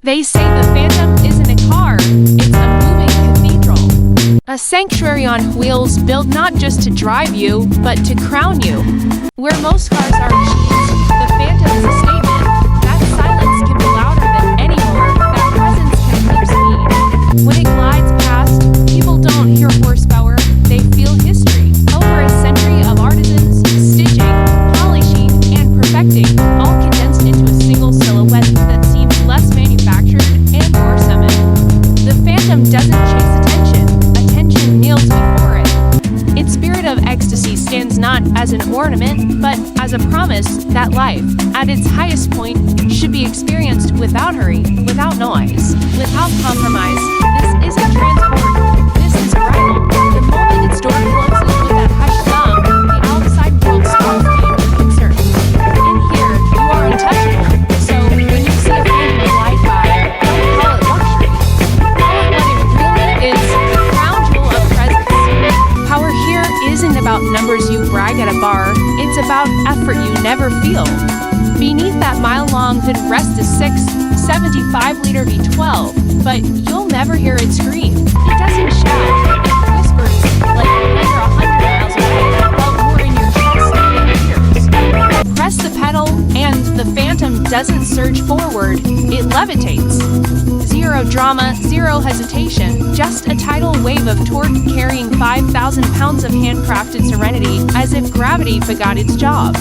They say the Phantom isn't a car, it's a moving cathedral. A sanctuary on wheels built not just to drive you, but to crown you. Where most cars are machines, the Phantom is a statement. That silence can be louder than any roar, that presence can flip speed. When it glides past, people don't hear horsepower, they feel history. Over a century of artisans, stitching, polishing, and perfecting, all condensed into a single silhouette that seems less manufactured and more summit. The Phantom doesn't chase attention, attention kneels before it. Its spirit of ecstasy stands not as an ornament, but as a promise that life, at its highest point, should be experienced without hurry, without noise, without compromise. This isn't transport, this is arrival. The moment its door closes with that hushed thumb, the outside world stops being your concern. In here, you are untouchable, so when you see a Phantom glide by, don't call it luxury. Call it what it really is, the crown jewel of presence. Power here isn't about numbers you brag at a bar, it's about effort you never feel. Beneath that mile-long hood rests a 75-liter V12, but you'll never hear it scream. It doesn't shout, it whispers like you're 100 miles away, but more in your chest than ears. Press the pedal, and the Phantom doesn't surge forward, it levitates. Zero drama, zero hesitation, just a tidal wave of torque carrying 5,000 pounds of handcrafted serenity, as if gravity forgot its job.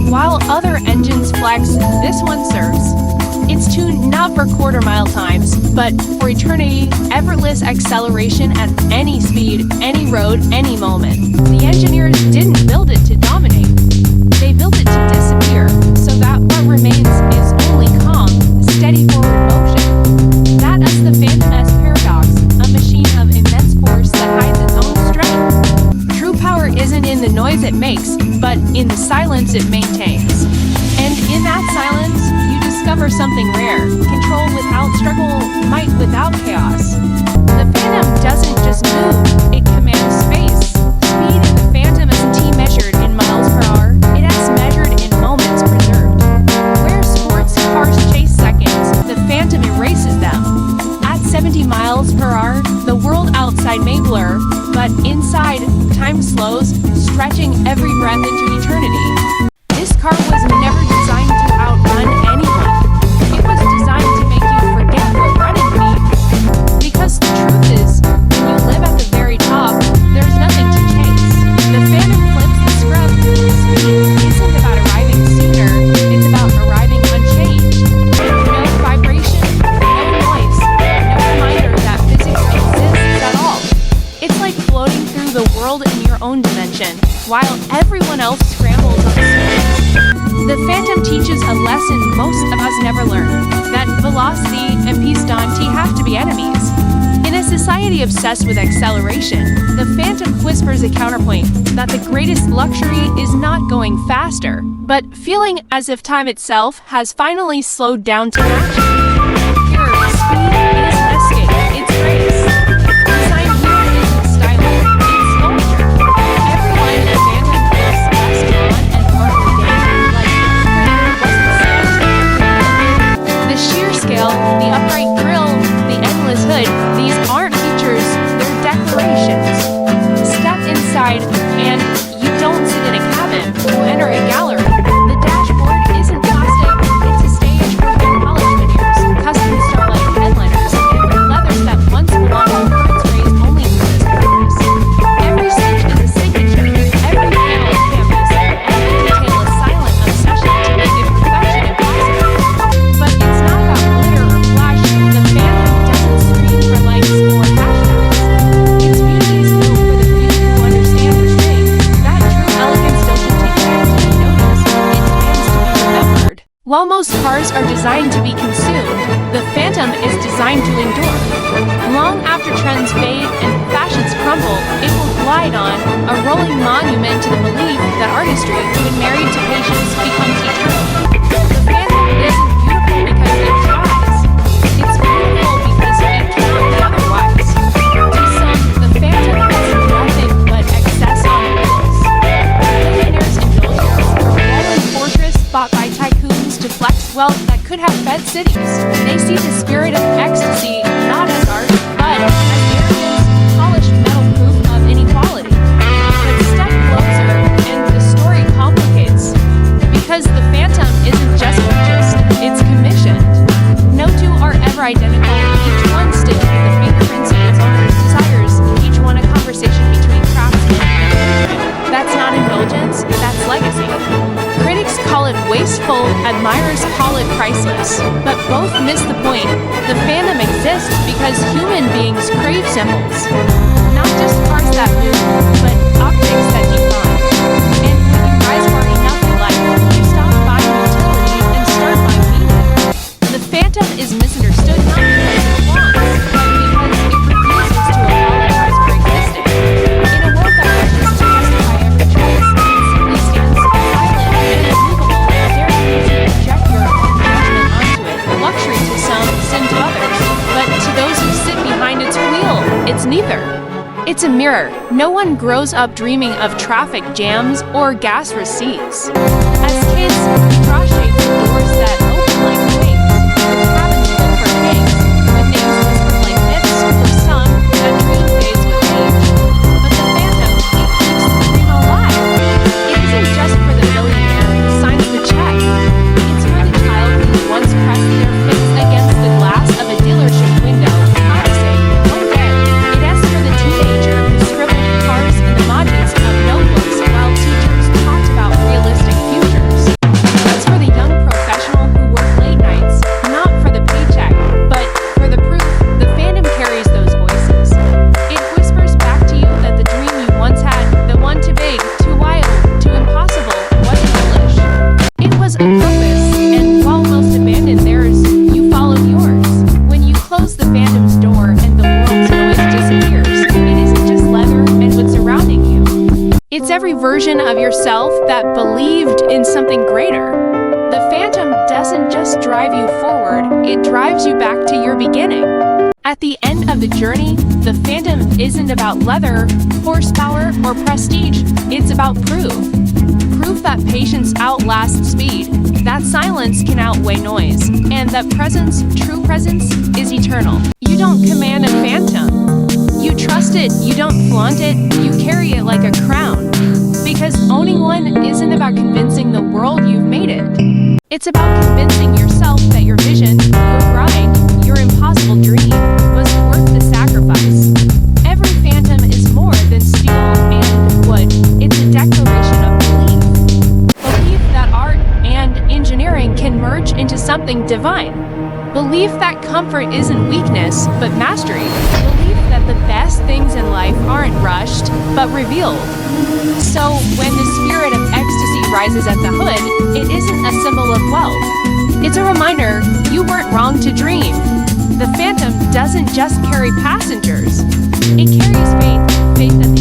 While other engines flex, this one serves. It's tuned not for quarter-mile times, but for eternity, effortless acceleration at any speed, any road, any moment. The engineers didn't build it to dominate. They built it to disappear, so that what remains is only calm, steady forward motion. That is the Phantom-esque paradox, a machine of immense force that hides its own strength. True power isn't in the noise it makes, but in the silence it maintains. And in that silence, you discover something rare, control without struggle, might without chaos. The Phantom doesn't just move, it commands space. Speed in the Phantom isn't measured in miles per hour, it is measured in moments preserved. Where sports cars chase seconds, the Phantom erases them. At 70 miles per hour, the world outside may blur, but inside, time slows, stretching every breath into eternity. This car was never designed to outrun anyone. It was designed to make you forget what running means. Because the truth is, when you live at the very top, there's nothing to chase. The Phantom flips the script. Speed isn't about arriving sooner, it's about arriving unchanged. No vibration, no noise, no reminder that physics exists at all. It's like floating through the world in your own dimension, while everyone else scrambles on the surface. The Phantom teaches a lesson most of us never learn, that velocity and pistanti have to be enemies. In a society obsessed with acceleration, the Phantom whispers a counterpoint that the greatest luxury is not going faster, but feeling as if time itself has finally slowed down to match it. Here, speed is escape, it's grace. Design here isn't styling, it's sculpture. Every line in the Phantom feels less on and more ordained, like the sheer scale, the upright grille, the endless hood, these aren't features, they're declarations. Step inside, and you don't sit in a cabin, you enter a gallery. The dashboard isn't plastic, it's a stage for hand-polished veneers, custom starlight headliners, and leathers that once belonged to birds raised only for this purpose. Every stitch is a signature, every panel a canvas, every detail a silent obsession to make imperfection impossible. But it's not about glitter or flash, the Phantom doesn't scream for likes or hashtags. Its beauty is built for the few who understand restraint. That true elegance doesn't take time to be noticed, it demands to be remembered. While most cars are designed to be consumed, the Phantom is designed to endure. Long after trends fade and fashions crumble, it will glide on, a rolling monument to the belief that artistry, when married to patience, becomes eternal. The Phantom isn't beautiful because it tries. It's beautiful because it cannot be otherwise. To some, the Phantom is nothing but excess on wheels. Millionaires indulge here, a rolling fortress bought by tycoons to flex wealth that could have fed cities. They see the spirit of ecstasy not as art, but as arrogance, polished metal proof of inequality. But step closer, and the story complicates. Because the phantom isn't just purchased, it's commissioned. No two are ever identical, each one stitched with the fingerprints of its owner's desires, each one a conversation between craftsman and patron. That's not indulgence, that's legacy. Critics call it wasteful, admirers call it priceless. But both miss the point. The phantom exists because human beings crave symbols. Not just cars that move, but objects that define. And when you rise far enough in life, you stop buying utility and start buying meaning. The phantom is misunderstood not because it wants, but because it refuses to apologize for existing. In a world that rushes to justify every choice, it simply stands silent and immovable, daring you to project your own judgment onto it. Luxury to some, sin to others. But to those who sit behind its wheel, it's neither. It's a mirror. No one grows up dreaming of traffic jams or gas receipts. As kids, we draw shapes of doors that open like wings, with cabins built for pigs, with names whispered like myths. For some, that dream fades with age. But the phantom, it keeps the dream alive. It isn't just for the billionaire who signs the check. It's for the child who once pressed their face against the glass of a dealership window, promising, one day. It asks for the teenager who scribbled cars in the margins of notebooks while teachers talked about realistic futures. It's for the young professional who worked late nights, not for the paycheck, but for the proof. The phantom carries those voices. It whispers back to you that the dream you once had, the one too big, too wild, too impossible, was foolish. It was a purpose, and while most abandoned theirs, you followed yours. When you close the phantom's door and the world's noise disappears, it isn't just leather and what's surrounding you. It's every version of yourself that believed in something greater. The phantom doesn't just drive you forward, it drives you back to your beginning. At the end of the journey, the phantom isn't about leather, horsepower, or prestige. It's about proof. Proof that patience outlasts speed, that silence can outweigh noise, and that presence, true presence, is eternal. You don't command a phantom. You trust it, you don't flaunt it, you carry it like a crown. Because owning one isn't about convincing the world you've made it. It's about convincing yourself that your vision, your grind, your impossible dream was worth the sacrifice. Every phantom is more than steel and wood. It's a declaration of belief. Belief that art and engineering can merge into something divine. Belief that comfort isn't weakness, but mastery. Belief that the best things in life aren't rushed, but revealed. So, when the spirit of ecstasy rises at the hood, it isn't a symbol of wealth. It's a reminder you weren't wrong to dream. The phantom doesn't just carry passengers. It carries faith, faith that